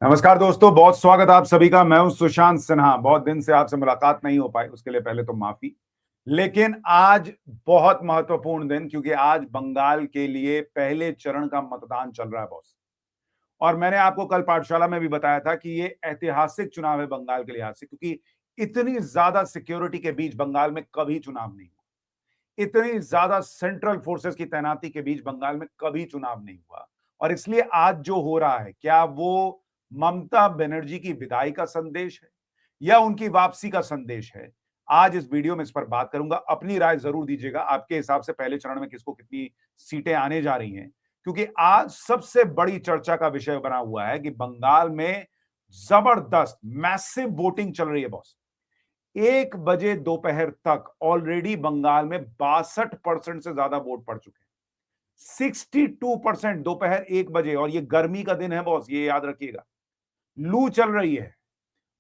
नमस्कार दोस्तों, बहुत स्वागत आप सभी का। मैं हूं सुशांत सिन्हा। बहुत दिन से आपसे मुलाकात नहीं हो पाई, उसके लिए पहले तो माफी। लेकिन आज बहुत महत्वपूर्ण दिन, क्योंकि आज बंगाल के लिए पहले चरण का मतदान चल रहा है बॉस। और मैंने आपको कल पाठशाला में भी बताया था कि ये ऐतिहासिक चुनाव है बंगाल के लिहाज से, क्योंकि इतनी ज्यादा सिक्योरिटी के बीच बंगाल में कभी चुनाव नहीं हुआ। इतनी ज्यादा सेंट्रल फोर्सेस की तैनाती के बीच बंगाल में कभी चुनाव नहीं हुआ। और इसलिए आज जो हो रहा है, क्या वो ममता बनर्जी की विदाई का संदेश है या उनकी वापसी का संदेश है? आज इस वीडियो में इस पर बात करूंगा। अपनी राय जरूर दीजिएगा, आपके हिसाब से पहले चरण में किसको कितनी सीटें आने जा रही हैं, क्योंकि आज सबसे बड़ी चर्चा का विषय बना हुआ है कि बंगाल में जबरदस्त मैसिव वोटिंग चल रही है बॉस। 1 बजे दोपहर तक ऑलरेडी बंगाल में 62% से ज्यादा वोट पड़ चुके हैं। 62% दोपहर 1 बजे। और ये गर्मी का दिन है बॉस, ये याद रखिएगा। लू चल रही है,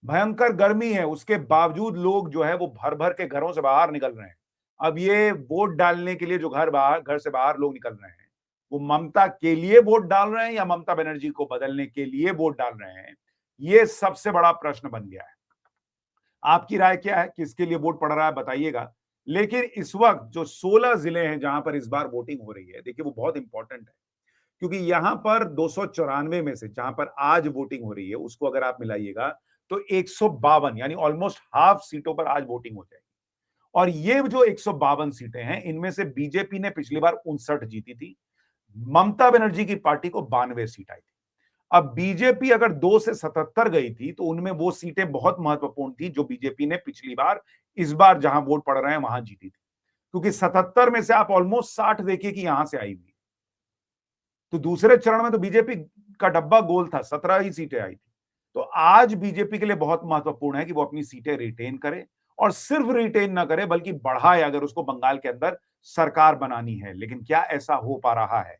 भयंकर गर्मी है, उसके बावजूद लोग जो है वो भर भर के घरों से बाहर निकल रहे हैं। अब ये वोट डालने के लिए जो घर से बाहर लोग निकल रहे हैं, वो ममता के लिए वोट डाल रहे हैं या ममता बनर्जी को बदलने के लिए वोट डाल रहे हैं? ये सबसे बड़ा प्रश्न बन गया है। आपकी राय क्या है, किसके लिए वोट पड़ रहा है, बताइएगा। लेकिन इस वक्त जो 16 जिले हैं जहां पर इस बार वोटिंग हो रही है, देखिए वो बहुत इंपॉर्टेंट है, क्योंकि यहां पर 294 में से जहां पर आज वोटिंग हो रही है, उसको अगर आप मिलाइएगा तो 152 यानी ऑलमोस्ट हाफ सीटों पर आज वोटिंग हो जाएगी। और ये जो 152 सीटें हैं, इनमें से बीजेपी ने पिछली बार 59 जीती थी, ममता बनर्जी की पार्टी को 92 सीट आई थी। अब बीजेपी अगर 2 से 77 गई थी, तो उनमें वो सीटें बहुत महत्वपूर्ण थी जो बीजेपी ने पिछली बार, इस बार जहां वोट पड़ रहे हैं वहां जीती थी। क्योंकि 77 में से आप ऑलमोस्ट 60 देखिए कि यहां से आई हुई। तो दूसरे चरण में तो बीजेपी का डब्बा गोल था, 17 ही सीटें आई थी। तो आज बीजेपी के लिए बहुत महत्वपूर्ण है कि वो अपनी सीटें रिटेन करे, और सिर्फ रिटेन ना करे बल्कि बढ़ाए, अगर उसको बंगाल के अंदर सरकार बनानी है। लेकिन क्या ऐसा हो पा रहा है?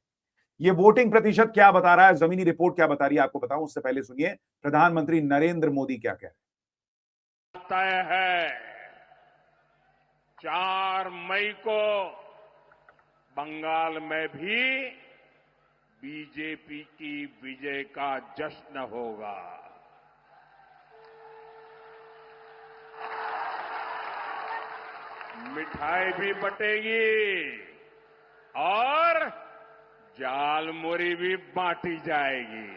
ये वोटिंग प्रतिशत क्या बता रहा है, जमीनी रिपोर्ट क्या बता रही है, आपको बताऊं उससे पहले सुनिए प्रधानमंत्री नरेंद्र मोदी क्या कह रहे हैं। तय है 4 मई को बंगाल में भी बीजेपी की विजय का जश्न होगा। मिठाई भी बटेगी और जालमुरी भी बांटी जाएगी।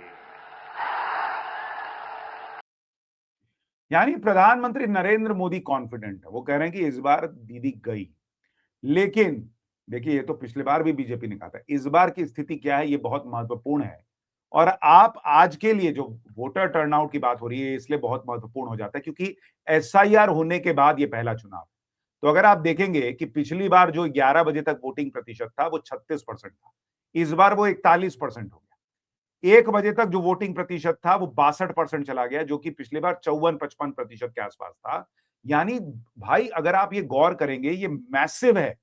यानी प्रधानमंत्री नरेंद्र मोदी कॉन्फिडेंट है। वो कह रहे हैं कि इस बार दीदी गई। लेकिन देखिए, ये तो पिछले बार भी बीजेपी ने कहा था, इस बार की स्थिति क्या है ये बहुत महत्वपूर्ण है। और आप आज के लिए जो वोटर टर्नआउट की बात हो रही है, इसलिए बहुत महत्वपूर्ण हो जाता है, क्योंकि एसआईआर होने के बाद ये पहला चुनाव। तो अगर आप देखेंगे कि पिछली बार जो 11 बजे तक वोटिंग प्रतिशत था वो 36% था, इस बार वो 41% हो गया। 1 बजे तक जो वोटिंग प्रतिशत था वो 62% चला गया, जो कि पिछली बार 54-55% के आसपास था। यानी भाई, अगर आप ये गौर करेंगे, ये मैसिव है।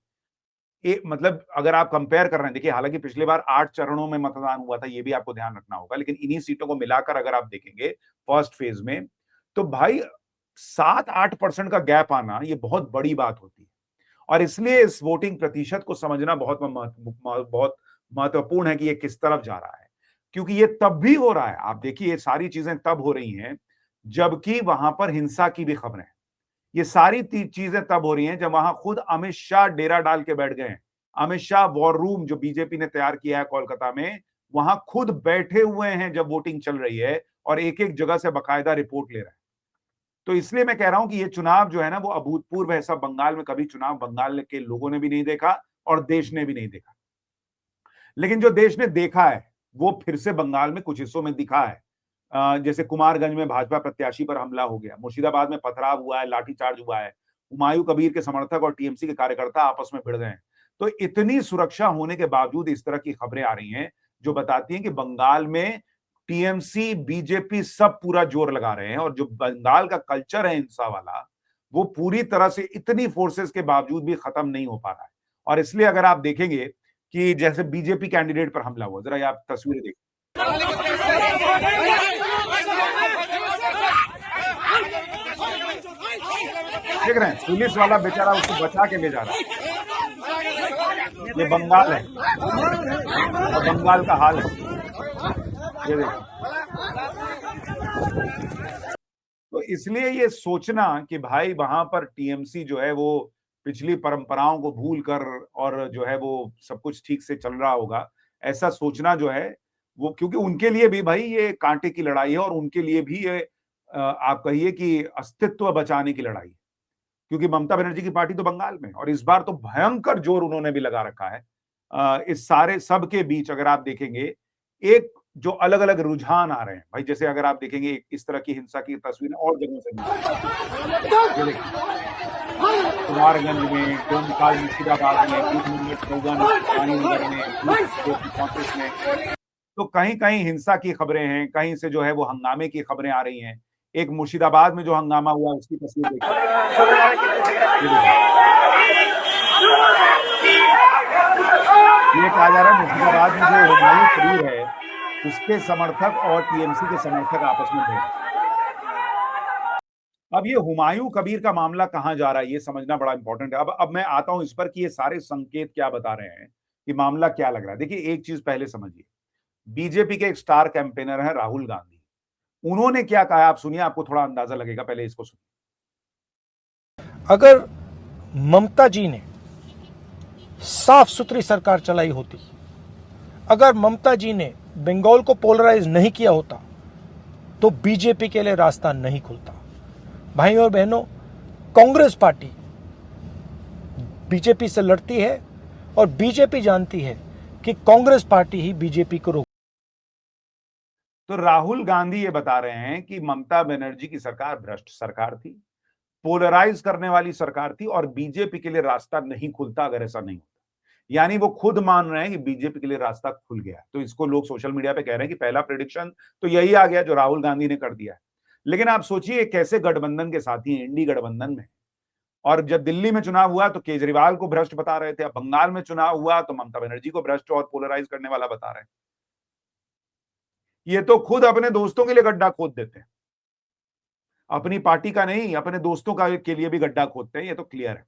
मतलब अगर आप कंपेयर कर रहे हैं, देखिए हालांकि पिछली बार 8 चरणों में मतदान हुआ था, ये भी आपको ध्यान रखना होगा, लेकिन इन्हीं सीटों को मिलाकर अगर आप देखेंगे फर्स्ट फेज में, तो भाई 7-8% का गैप आना ये बहुत बड़ी बात होती है। और इसलिए इस वोटिंग प्रतिशत को समझना बहुत बहुत महत्वपूर्ण है कि ये किस तरफ जा रहा है। क्योंकि ये तब भी हो रहा है, आप देखिए ये सारी चीजें तब हो रही हैं जबकि वहां पर हिंसा की भी खबरें हैं। ये सारी चीजें तब हो रही हैं जब वहां खुद अमित शाह डेरा डाल के बैठ गए हैं। अमित शाह वॉर रूम जो बीजेपी ने तैयार किया है कोलकाता में, वहां खुद बैठे हुए हैं जब वोटिंग चल रही है, और एक एक जगह से बाकायदा रिपोर्ट ले रहे हैं। तो इसलिए मैं कह रहा हूं कि ये चुनाव जो है ना, वो अभूतपूर्व है। ऐसा बंगाल में कभी चुनाव बंगाल के लोगों ने भी नहीं देखा और देश ने भी नहीं देखा। लेकिन जो देश ने देखा है वो फिर से बंगाल में कुछ हिस्सों में दिखा है। जैसे कुमारगंज में भाजपा प्रत्याशी पर हमला हो गया, मुर्शिदाबाद में पथराव हुआ है, लाठीचार्ज हुआ है, हुमायूं कबीर के समर्थक और टीएमसी के कार्यकर्ता आपस में भिड़ गए हैं। तो इतनी सुरक्षा होने के बावजूद इस तरह की खबरें आ रही हैं जो बताती हैं कि बंगाल में टीएमसी बीजेपी सब पूरा जोर लगा रहे हैं, और जो बंगाल का कल्चर है हिंसा वाला, वो पूरी तरह से इतनी फोर्सेस के बावजूद भी खत्म नहीं हो पा रहा है। और इसलिए अगर आप देखेंगे कि जैसे बीजेपी कैंडिडेट पर हमला हुआ, जरा आप तस्वीरें देखिए, देख रहे हैं पुलिस वाला बेचारा उसको बचा के ले जा रहा है। ये बंगाल है और बंगाल का हाल है, ये देखिए। तो इसलिए ये सोचना कि भाई वहां पर टीएमसी जो है वो पिछली परंपराओं को भूल कर और जो है वो सब कुछ ठीक से चल रहा होगा, ऐसा सोचना जो है वो, क्योंकि उनके लिए भी भाई ये कांटे की लड़ाई है और उनके लिए भी ये आप कहिए कि अस्तित्व बचाने की लड़ाई है। क्योंकि ममता बनर्जी की पार्टी तो बंगाल में, और इस बार तो भयंकर जोर उन्होंने भी लगा रखा है। इस सारे सब के बीच अगर आप देखेंगे, एक जो अलग अलग रुझान आ रहे हैं भाई, जैसे अगर आप देखेंगे इस तरह की हिंसा की तस्वीरें और जगहों से ये देखिए, कुमारगंज में, डोमकाल मुर्शिदाबाद में, कुछ मिनट रानीनगर में, कांग्रेस में, तो कहीं कहीं हिंसा की खबरें हैं, कहीं से जो है वो हंगामे की खबरें आ रही हैं। एक मुर्शिदाबाद में जो हंगामा हुआ उसकी तस्वीर देखिए, ये कहा जा रहा है मुर्शिदाबाद में जो हुमायूं कबीर है उसके समर्थक और टीएमसी के समर्थक आपस में भिड़ रहे। अब ये हुमायूं कबीर का मामला कहां जा रहा है ये समझना बड़ा इंपॉर्टेंट है। अब मैं आता हूं इस पर कि ये सारे संकेत क्या बता रहे हैं कि मामला क्या लग रहा है। देखिए एक चीज पहले समझिए, बीजेपी के एक स्टार कैंपेनर है राहुल गांधी, उन्होंने क्या कहा आप सुनिए, आपको थोड़ा अंदाजा लगेगा, पहले इसको सुनिए। अगर ममता जी ने साफ सुथरी सरकार चलाई होती, अगर ममता जी ने बंगाल को पोलराइज नहीं किया होता तो बीजेपी के लिए रास्ता नहीं खुलता। भाई और बहनों, कांग्रेस पार्टी बीजेपी से लड़ती है और बीजेपी जानती है कि कांग्रेस पार्टी ही बीजेपी को रोक। तो राहुल गांधी ये बता रहे हैं कि ममता बनर्जी की सरकार भ्रष्ट सरकार थी, पोलराइज करने वाली सरकार थी और बीजेपी के लिए रास्ता नहीं खुलता अगर ऐसा नहीं होता। यानी वो खुद मान रहे हैं कि बीजेपी के लिए रास्ता खुल गया। तो इसको लोग सोशल मीडिया पे कह रहे हैं कि पहला प्रेडिक्शन तो यही आ गया जो राहुल गांधी ने कर दिया है। लेकिन आप सोचिए कैसे गठबंधन के साथी हैं, इंडी गठबंधन में, और जब दिल्ली में चुनाव हुआ तो केजरीवाल को भ्रष्ट बता रहे थे, अब बंगाल में चुनाव हुआ तो ममता बनर्जी को भ्रष्ट और पोलराइज करने वाला बता रहे हैं। ये तो खुद अपने दोस्तों के लिए गड्ढा खोद देते हैं, अपनी पार्टी का नहीं, अपने दोस्तों का के लिए भी गड्ढा खोदते हैं, ये तो क्लियर है।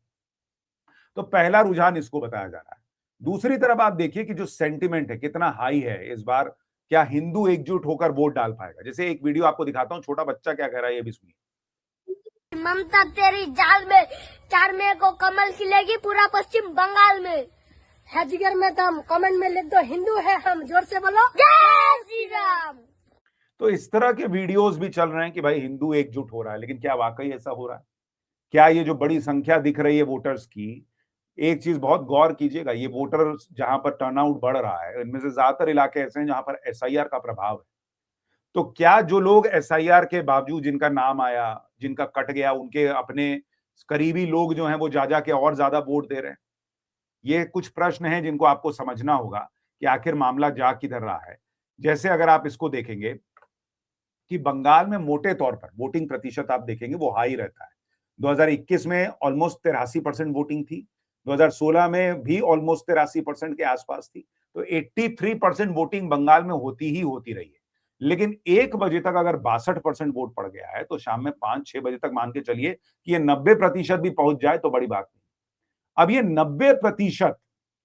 तो पहला रुझान इसको बताया जा रहा है। दूसरी तरफ आप देखिए कि जो सेंटिमेंट है कितना हाई है इस बार, क्या हिंदू एकजुट होकर वोट डाल पाएगा। जैसे एक वीडियो आपको दिखाता हूं, छोटा बच्चा क्या कह रहा है ये भी सुनिए। ममता तेरी जाल में 4 मई को कमल खिलेगी पूरा पश्चिम बंगाल में है जिगर में दम, कमेंट में लिख दो हिंदू है हम, जोर से बोलो जय श्री राम। तो इस तरह के वीडियोस भी चल रहे हैं कि भाई हिंदू एकजुट हो रहा है, लेकिन क्या वाकई ऐसा हो रहा है? क्या ये जो बड़ी संख्या दिख रही है वोटर्स की, एक चीज बहुत गौर कीजिएगा, ये वोटर जहां पर टर्नआउट बढ़ रहा है इनमें से ज्यादातर इलाके ऐसे हैं जहां पर एसआईआर का प्रभाव है। तो क्या जो लोग एसआईआर के बावजूद जिनका नाम आया, जिनका कट गया, उनके अपने करीबी लोग जो हैं वो जा के और ज्यादा वोट दे रहे हैं? ये कुछ प्रश्न हैं जिनको आपको समझना होगा कि आखिर मामला जा किधर रहा है। जैसे अगर आप इसको देखेंगे कि बंगाल में मोटे तौर पर वोटिंग प्रतिशत आप देखेंगे वो हाई रहता है। 2021 में ऑलमोस्ट 83% वोटिंग थी, 2016 में भी ऑलमोस्ट 83% के आसपास थी। तो 83% वोटिंग बंगाल में होती ही होती रही है। लेकिन 1 बजे तक अगर 62% वोट पड़ गया है तो शाम में 5-6 बजे तक मान के चलिए कि ये 90% भी पहुंच जाए तो बड़ी बात नहीं। अब ये 90%,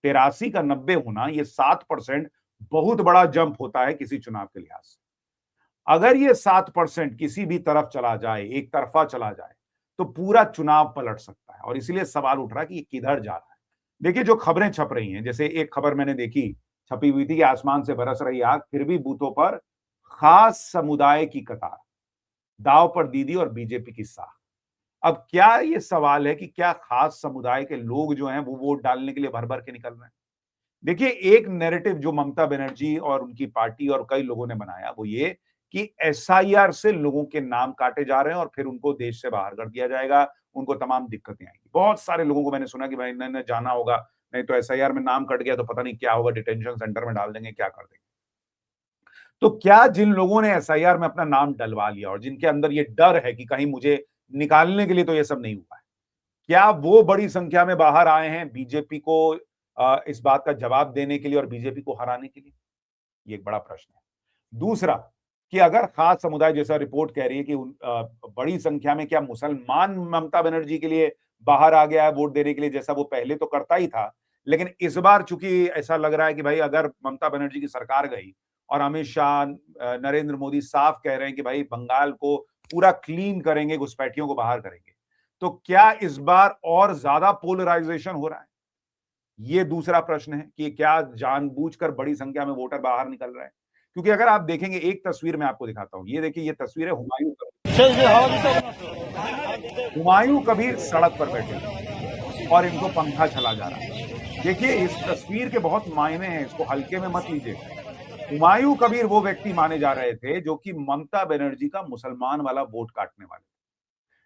83 का 90 होना, ये 7% बहुत बड़ा जंप होता है किसी चुनाव के लिहाज से। अगर ये 7% किसी भी तरफ चला जाए, एक तरफा चला जाए, तो पूरा चुनाव पलट सकता है। और इसीलिए सवाल उठ रहा है कि ये किधर जा रहा है। देखिए जो खबरें छप रही हैं, जैसे एक खबर मैंने देखी, छपी हुई थी कि आसमान से बरस रही आग, फिर भी बूथों पर खास समुदाय की कतार, दाव पर दीदी और बीजेपी की साख। अब क्या ये सवाल है कि क्या खास समुदाय के लोग जो हैं वो वोट डालने के लिए भर भर के निकल रहे हैं? देखिए एक नैरेटिव जो ममता बनर्जी और उनकी पार्टी और कई लोगों ने बनाया वो ये कि एसआईआर से लोगों के नाम काटे जा रहे हैं और फिर उनको देश से बाहर कर दिया जाएगा, उनको तमाम दिक्कतें आएंगी। बहुत सारे लोगों को मैंने सुना कि भाई इन्होंने जाना होगा, नहीं तो एसआईआर में नाम कट गया तो पता नहीं क्या होगा, डिटेंशन सेंटर में डाल देंगे, क्या कर देंगे। तो क्या जिन लोगों ने एसआईआर में अपना नाम डलवा लिया और जिनके अंदर ये डर है कि कहीं मुझे निकालने के लिए तो ये सब नहीं हुआ है, क्या वो बड़ी संख्या में बाहर आए हैं बीजेपी को इस बात का जवाब देने के लिए और बीजेपी को हराने के लिए? ये एक बड़ा प्रश्न है। दूसरा कि अगर खास समुदाय, जैसा रिपोर्ट कह रही है कि बड़ी संख्या में क्या मुसलमान ममता बनर्जी के लिए बाहर आ गया है वोट देने के लिए, जैसा वो पहले तो करता ही था, लेकिन इस बार चूंकि ऐसा लग रहा है कि भाई अगर ममता बनर्जी की सरकार गई और अमित शाह, नरेंद्र मोदी साफ कह रहे हैं कि भाई बंगाल को पूरा क्लीन करेंगे, घुसपैठियों को बाहर करेंगे। तो क्या इस बार और ज्यादा पोलराइजेशन हो रहा है? ये दूसरा प्रश्न है कि क्या जानबूझकर बड़ी संख्या में वोटर बाहर निकल रहे हैं? क्योंकि अगर आप देखेंगे, एक तस्वीर मैं आपको दिखाता हूं, ये देखिए, ये तस्वीर है हुमायूं कबीर। हुमायूं कबीर सड़क पर बैठे हैं और इनको पंखा चला जा रहा है। देखिए, इस तस्वीर के बहुत मायने हैं, इसको हल्के में मत लीजिए। हुमायूं कबीर वो व्यक्ति माने जा रहे थे जो कि ममता बनर्जी का मुसलमान वाला वोट काटने वाले,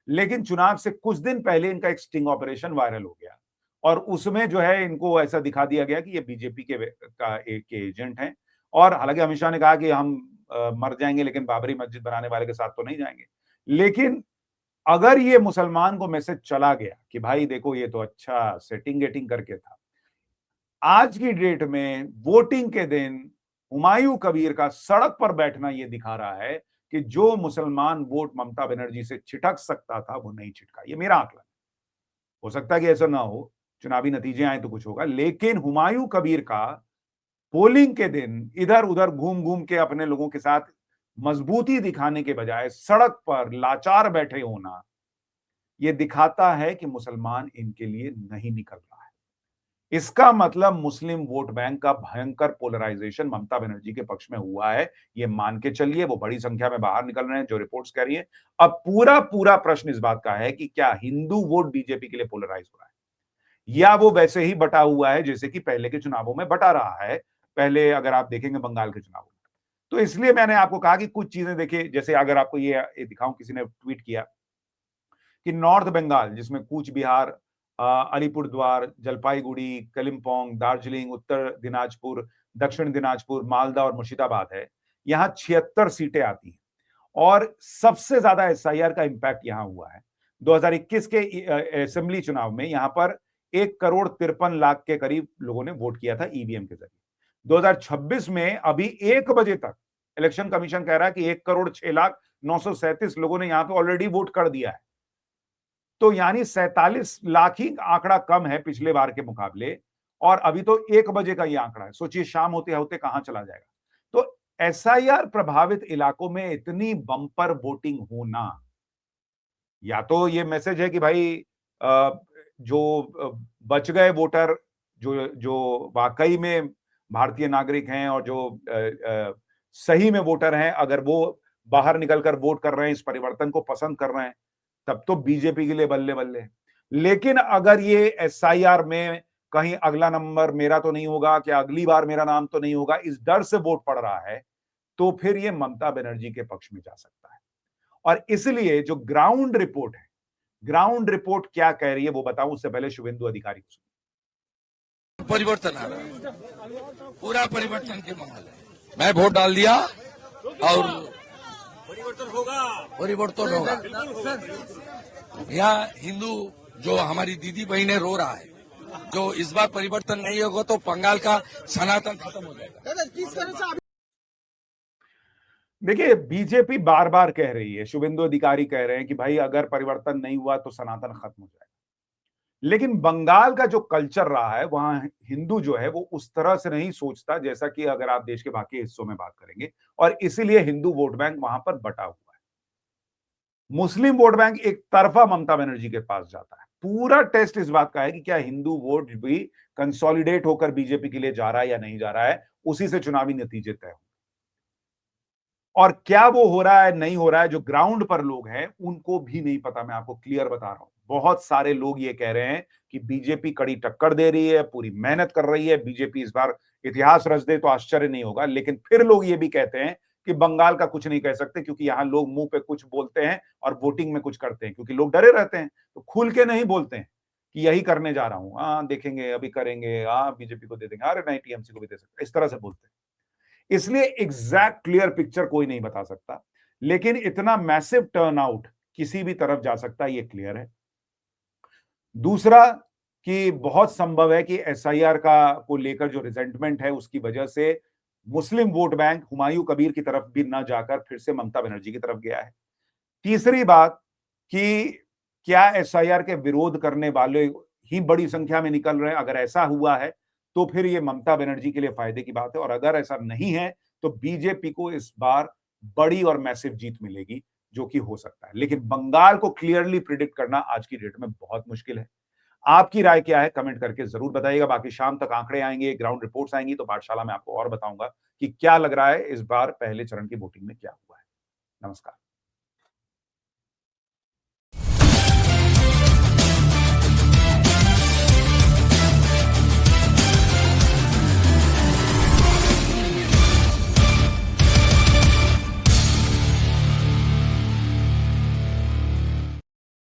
लेकिन चुनाव से कुछ दिन पहले इनका एक स्टिंग ऑपरेशन वायरल हो गया और उसमें जो है इनको ऐसा दिखा दिया गया कि ये बीजेपी का एक एजेंट हैं। और हालांकि अमित शाह ने कहा कि हम मर जाएंगे लेकिन बाबरी मस्जिद बनाने वाले के साथ तो नहीं जाएंगे। लेकिन अगर ये मुसलमान को मैसेज चला गया कि भाई देखो ये तो अच्छा सेटिंग गेटिंग करके था, आज की डेट में वोटिंग के दिन हुमायूं कबीर का सड़क पर बैठना ये दिखा रहा है कि जो मुसलमान वोट ममता बनर्जी से छिटक सकता था वो नहीं छिटका। ये मेरा आंकलन, हो सकता है कि ऐसा ना हो, चुनावी नतीजे आए तो कुछ होगा, लेकिन हुमायूं कबीर का पोलिंग के दिन इधर उधर घूम घूम के अपने लोगों के साथ मजबूती दिखाने के बजाय सड़क पर लाचार बैठे होना, यह दिखाता है कि मुसलमान इनके लिए नहीं निकल रहा है। इसका मतलब मुस्लिम वोट बैंक का भयंकर पोलराइजेशन ममता बनर्जी के पक्ष में हुआ है, ये मान के चलिए। वो बड़ी संख्या में बाहर निकल रहे हैं, जो रिपोर्ट्स कह रही है। अब पूरा प्रश्न इस बात का है कि क्या हिंदू वोट बीजेपी के लिए पोलराइज हो रहा है या वो वैसे ही बटा हुआ है जैसे कि पहले के चुनावों में बटा रहा है, पहले अगर आप देखेंगे बंगाल के चुनावों में। तो इसलिए मैंने आपको कहा कि कुछ चीजें देखिए, जैसे अगर आपको ये दिखाऊं, किसी ने ट्वीट किया कि नॉर्थ बंगाल जिसमें कूच बिहार, अलीपुरद्वार, जलपाईगुड़ी, कलिम्पोंग, दार्जिलिंग, उत्तर दिनाजपुर, दक्षिण दिनाजपुर, मालदा और मुर्शिदाबाद है, यहां 76 सीटें आती हैं और सबसे ज्यादा एसआईआर का इंपैक्ट यहां हुआ है। 2021 के असेंबली चुनाव में यहां पर 1,53,00,000 के करीब लोगों ने वोट किया था ईवीएम के जरिए। 2026 में अभी 1 बजे तक इलेक्शन कमीशन कह रहा है कि 1,06,937 लोगों ने यहां पे ऑलरेडी वोट कर दिया है। तो यानी 47 लाख ही आंकड़ा कम है पिछले बार के मुकाबले, और अभी तो 1 बजे का ये आंकड़ा है। सोचिए शाम होते होते कहां चला जाएगा। तो एसआईआर प्रभावित इलाकों में इतनी बम्पर वोटिंग होना, या तो ये मैसेज है कि भाई जो बच गए वोटर, जो वाकई में भारतीय नागरिक हैं और जो सही में वोटर हैं, अगर वो बाहर निकलकर वोट कर रहे हैं, इस परिवर्तन को पसंद कर रहे हैं, तब तो बीजेपी के लिए बल्ले बल्ले। लेकिन अगर ये एसआईआर में कहीं अगला नंबर मेरा तो नहीं होगा, क्या अगली बार मेरा नाम तो नहीं होगा, इस डर से वोट पड़ रहा है, तो फिर ये ममता बनर्जी के पक्ष में जा सकता है। और इसलिए जो ग्राउंड रिपोर्ट है, ग्राउंड रिपोर्ट क्या कह रही है वो बताऊं, उससे पहले शुभेंदु अधिकारी को। परिवर्तन आ रहा है, पूरा परिवर्तन के माहौल है। मैं वोट डाल दिया और परिवर्तन होगा। यहाँ हिंदू जो हमारी दीदी बहनें रो रहा है, जो इस बार परिवर्तन नहीं होगा तो बंगाल का सनातन खत्म हो जाएगा। देखिए, बीजेपी बार बार कह रही है, शुभेंदु अधिकारी कह रहे हैं कि भाई अगर परिवर्तन नहीं हुआ तो सनातन खत्म हो जाएगा। लेकिन बंगाल का जो कल्चर रहा है, वहां हिंदू जो है वो उस तरह से नहीं सोचता जैसा कि अगर आप देश के बाकी हिस्सों में बात करेंगे, और इसीलिए हिंदू वोट बैंक वहां पर बटा हुआ है। मुस्लिम वोट बैंक एक तरफा ममता बनर्जी के पास जाता है। पूरा टेस्ट इस बात का है कि क्या हिंदू वोट भी कंसोलिडेट होकर बीजेपी के लिए जा रहा है या नहीं जा रहा है, उसी से चुनावी नतीजे तय होंगे। और क्या वो हो रहा है नहीं हो रहा है, जो ग्राउंड पर लोग हैं उनको भी नहीं पता। मैं आपको क्लियर बता रहा हूं, बहुत सारे लोग ये कह रहे हैं कि बीजेपी कड़ी टक्कर दे रही है, पूरी मेहनत कर रही है, बीजेपी इस बार इतिहास रच दे तो आश्चर्य नहीं होगा। लेकिन फिर लोग ये भी कहते हैं कि बंगाल का कुछ नहीं कह सकते, क्योंकि यहां लोग मुंह पे कुछ बोलते हैं और वोटिंग में कुछ करते हैं, क्योंकि लोग डरे रहते हैं तो खुल के नहीं बोलते हैं कि यही करने जा रहा हूं, हाँ देखेंगे, अभी करेंगे, हाँ बीजेपी को दे देंगे, अरे नहीं टीएमसी को भी दे सकते, इस तरह से बोलते हैं। इसलिए एग्जैक्ट क्लियर पिक्चर कोई नहीं बता सकता, लेकिन इतना मैसिव टर्नआउट किसी भी तरफ जा सकता है, ये क्लियर है। दूसरा कि बहुत संभव है कि एसआईआर को लेकर जो रिजेंटमेंट है उसकी वजह से मुस्लिम वोट बैंक हुमायूं कबीर की तरफ भी ना जाकर फिर से ममता बनर्जी की तरफ गया है। तीसरी बात कि क्या एसआईआर के विरोध करने वाले ही बड़ी संख्या में निकल रहे हैं, अगर ऐसा हुआ है तो फिर ये ममता बनर्जी के लिए फायदे की बात है, और अगर ऐसा नहीं है तो बीजेपी को इस बार बड़ी और मैसिव जीत मिलेगी, जो कि हो सकता है। लेकिन बंगाल को क्लियरली प्रिडिक्ट करना आज की डेट में बहुत मुश्किल है। आपकी राय क्या है, कमेंट करके जरूर बताइएगा। बाकी शाम तक आंकड़े आएंगे, ग्राउंड रिपोर्ट्स आएंगी, तो पाठशाला में आपको और बताऊंगा कि क्या लग रहा है इस बार पहले चरण की वोटिंग में क्या हुआ है। नमस्कार।